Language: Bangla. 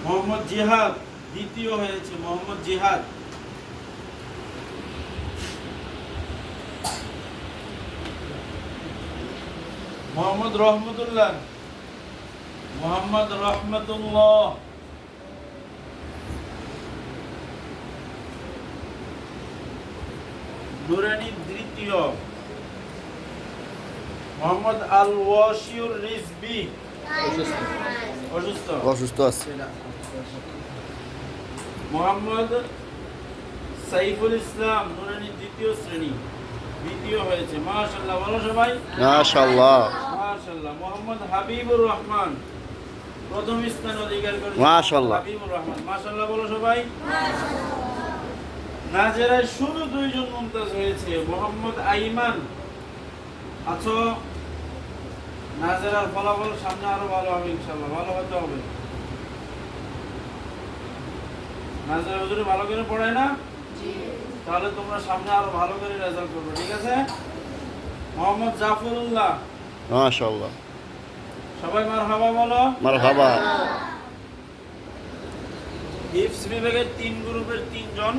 মোহাম্মদ জিহাদ দ্বিতীয় হয়েছে, মোহাম্মদ জিহাদ। মোহাম্মদ রহমতুল্লাহ, মোহাম্মদ রহমতুল্লাহ। নুরানি তৃতীয়, মোহাম্মদ আল ওয়াশিউর রিজবি অসুস্থ অসুস্থ আছে। মোহাম্মদ সাইফুল ইসলাম নুরানি দ্বিতীয় শ্রেণী, দ্বিতীয় হয়েছে। মাশাআল্লাহ, বলো সবাই মাশাআল্লাহ, মাশাআল্লাহ। মোহাম্মদ হাবিবুর রহমান প্রথম স্থান অধিকার করেছে। মাশাআল্লাহ। হাবিবুর রহমান, মাশাআল্লাহ বলো সবাই। নাজেরায় শুধু দুইজন মুমতাজ হয়েছে, মোহাম্মদ আইমান। আছো নাজেরার ফলাফল সামনে আরো ভালো হবে ইনশাআল্লাহ, ভালো হতে হবে। নাজেরা হুজুরে ভালো করে পড়ায় না, তাহলে তোমরা সামনে আরো ভালো করে রেজাল্ট করবে, ঠিক আছে। মোহাম্মদ জাফরুল্লাহ, মাশাআল্লাহ, সবাই মারহাবা বলো। মারহাবা। হিফজ বিভাগের 3 গ্রুপের 3 জন।